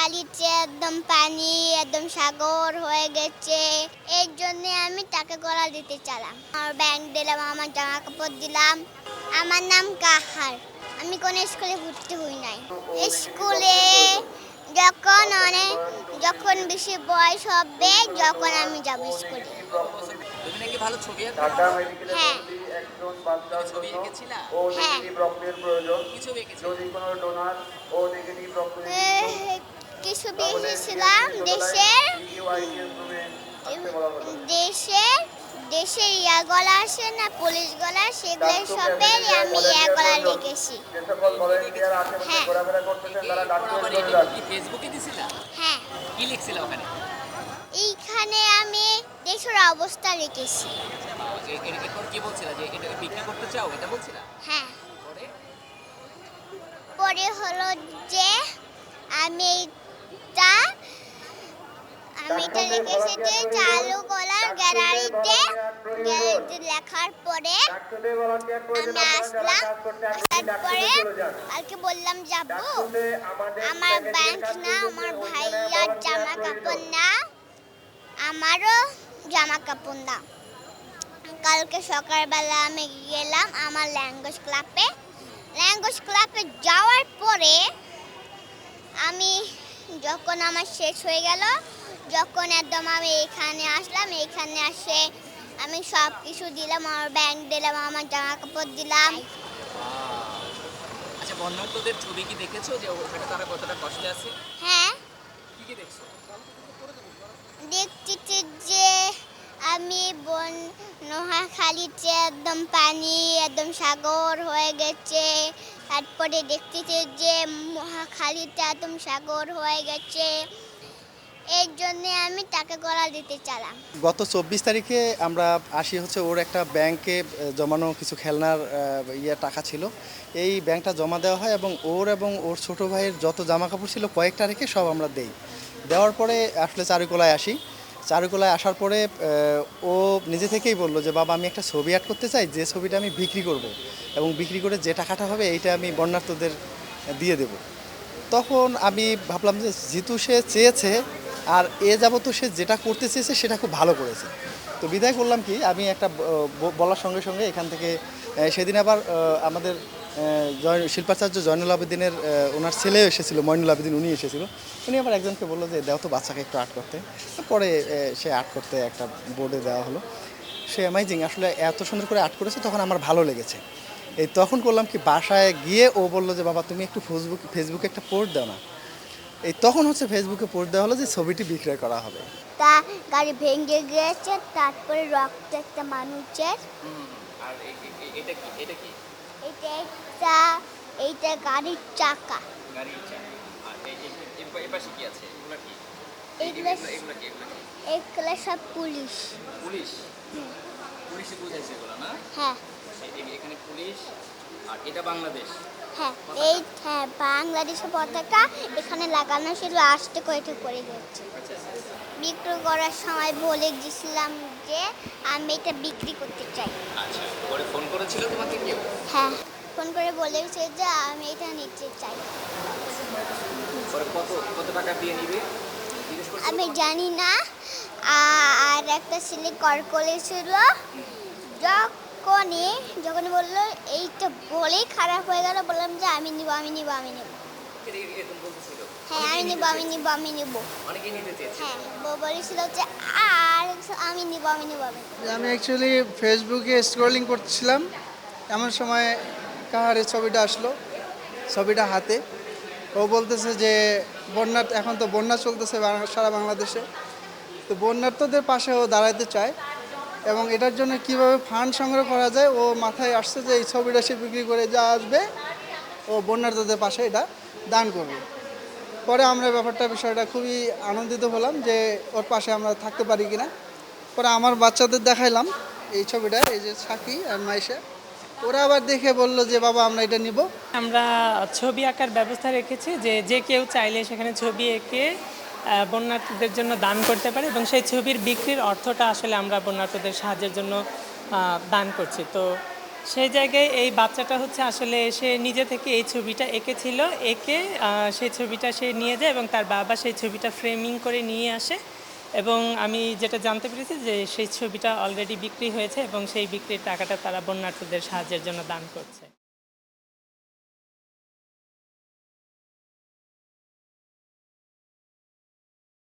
খালিতে একদম পানি একদম সাগর হয়ে গেছে। এর জন্য আমি টাকা গলা দিতে চালাম, আমার ব্যাংক দিলাম, আমার জামা কাপড় দিলাম। আমার নাম কাহার। আমি কোনো স্কুলে ভর্তি হই নাই। স্কুলে যখন বেশি বয়স হবে যখন আমি যাব স্কুলে। তুমি নাকি ভালো ছবি আঁকো? হ্যাঁ। তুমি ছবি এঁকেছিলা? হ্যাঁ। কি ছবি এঁকেছিলে? কিছু বেশিছিলাম দেশের দেশের গলা আসে না, পুলিশ গলা, সেগুলো সবের আমি গলা লিখেছি। হ্যাঁ। আবার এটা কি ফেসবুকে দিছিলা? হ্যাঁ। কি লিখছিলা ওখানে? এইখানে আমি দেশের অবস্থা লিখেছি। যে এরপর কি বলছিলা যে এটাকে বিক্রি করতে চাও, এটা বলছিলা? হ্যাঁ। পরে পরে হলো যে আমি এটা আমি এটা লিখেছি যে চালু কলার গ্যালারিতে লেখার পরে আমি আসলাম। আসার পরে কালকে বললাম যাবো, আমার ব্যাংক না, আমার ভাইয়ার জামা কাপড় না, আমারও জামা কাপড় না। কালকে সকালবেলা আমি গেলাম আমার ল্যাঙ্গুয়েজ ক্লাবে যাওয়ার পরে আমি যখন আমার শেষ হয়ে গেল, যখন একদম আমি এখানে আসলাম, এখানে আসে আমি সব কিছু দিলাম, আমার ব্যাংক দিলাম, আমার জামা কাপড় দিলাম। আচ্ছা, বন্যার্তদের ছবি কি দেখেছো যে ওখানে তারা কতটা কষ্টে আছে? হ্যাঁ, কি কি দেখছো? দেখতেছি যে আমি নোয়াখালীতে একদম পানি একদম সাগর হয়ে গেছে। তারপরে দেখতেছি যে মহাখালীতে একদম সাগর হয়ে গেছে। এর জন্য আমি টাকা গলা দিতে চালাম। গত 24 তারিখে আমরা আসি হচ্ছে ওর একটা ব্যাংকে জমানো কিছু খেলনার টাকা ছিল। এই ব্যাংকটা জমা দেওয়া হয় এবং ওর ছোট ভাইয়ের যত জামা কাপড় ছিল কয়েকটা রেখে সব আমরা দেই। দেওয়ার পরে আসলে চারুকলায় আসি। চারুকলায় আসার পরে ও নিজে থেকেই বললো যে বাবা আমি একটা ছবি আর্ট করতে চাই, যে ছবিটা আমি বিক্রি করব এবং বিক্রি করে যে টাকাটা হবে এইটা আমি বন্যার্তদের দিয়ে দেব। তখন আমি ভাবলাম যে যেহেতু সে চেয়েছে আর যাবত সে যেটা করতে চেয়েছে সেটা খুব ভালো করেছে, তো বিদায় করলাম কি আমি একটা বলার সঙ্গে সঙ্গে এখান থেকে সেদিন আবার আমাদের শিল্পাচার্য জয়নুল আবেদিনের ওনার ছেলেও এসেছিলো, ময়নুল আবেদিন, উনি এসেছিলো। উনি আবার একজনকে বললো যে দাও তো বাচ্চাকে একটু আর্ট করতে। পরে সে আর্ট করতে একটা বোর্ডে দেওয়া হলো। সে অ্যামাইজিং, আসলে এত সুন্দর করে আর্ট করেছে, তখন আমার ভালো লেগেছে। এই তখন করলাম কি বাসায় গিয়ে ও বললো যে বাবা তুমি একটু ফেসবুকে একটা পোস্ট দাও না। এই তখন হচ্ছে ফেসবুকে পোস্ট দেওয়া হলো যে ছবিটি বিক্রয় করা হবে। তা গাড়ি ভেঙে গিয়েছে, তারপরে রক্ত একটা মানুষের। আর এটা কি এটা কি? এটা একটা এইটা গাড়ির চাকা। গাড়ির চাকা। আর এই পাশে কি আছে? এগুলা কি? এগুলো এগুলা কি? এগুলো সব পুলিশ। পুলিশ? পুলিশে বুঝাইছে এগুলো না? হ্যাঁ। এখানে পুলিশ। আর এটা বাংলাদেশ। হ্যাঁ, হ্যাঁ বাংলাদেশের পতাকা এখানে লাগানো ছিল, আসতে কয়েকটা পড়ে গেছে। আচ্ছা আচ্ছা। বিক্রি করার সময় বলে দিয়েছিলাম যে আমি এটা বিক্রি করতে চাই। আচ্ছা, পরে ফোন করেছিল তোমাকে কেউ? হ্যাঁ, ফোন করে বলেছে যে আমি এটা নিতে চাই। পরে কত কত টাকা দিয়ে নিবে? আমি জানি না। আর একটা ছেলে কল করেছিল, যখনই বললো এইটা বলেই খারাপ হয়ে গেল, বললাম যে আমি নিব। এরকম বলতেছিল? হ্যাঁ, আমি নিব। অনেকেই নিতে চেয়েছে। হ্যাঁ, বলেছিল যে আর আমি নিব। আমি অ্যাকচুয়ালি ফেসবুকে স্ক্রলিং করছিলাম, এমন সময় কাহারের ছবিটা আসলো, ছবিটা হাতে। ও বলতেছে যে এখন তো বন্যা চলতেছে সারা বাংলাদেশে, তো বন্যার্তদের পাশে ও দাঁড়াতে চায় এবং এটার জন্য কিভাবে ফান্ড সংগ্রহ করা যায় ও মাথায় আসছে যে এই ছবিটা সে বিক্রি করে যা আসবে ও বন্যার্তদের পাশে এটা দান করবে। পরে আমরা বিষয়টা খুবই আনন্দিত হলাম যে ওর পাশে আমরা থাকতে পারি কিনা। পরে আমার বাচ্চাদের দেখাইলাম এই ছবিটা, এই যে সাকি আর মাইশা, ওরা আবার দেখে বলল যে বাবা আমরা এটা নিব। আমরা ছবি আঁকার ব্যবস্থা রেখেছি, যে কেউ চাইলে সেখানে ছবি এঁকে বন্যার্তদের জন্য দান করতে পারে এবং সেই ছবির বিক্রির অর্থটা আসলে আমরা বন্যার্তদের সাহায্যের জন্য দান করছি। তো সেই জায়গায় এই বাচ্চাটা হচ্ছে আসলে সে নিজে থেকে এই ছবিটা এঁকেছিল, এঁকে সেই ছবিটা সে নিয়ে যায় এবং তার বাবা সেই ছবিটা ফ্রেমিং করে নিয়ে আসে এবং আমি যেটা জানতে পেরেছি যে সেই ছবিটা অলরেডি বিক্রি হয়েছে এবং সেই বিক্রির টাকাটা তারা বন্যার্থীদের সাহায্যের জন্য দান করছে।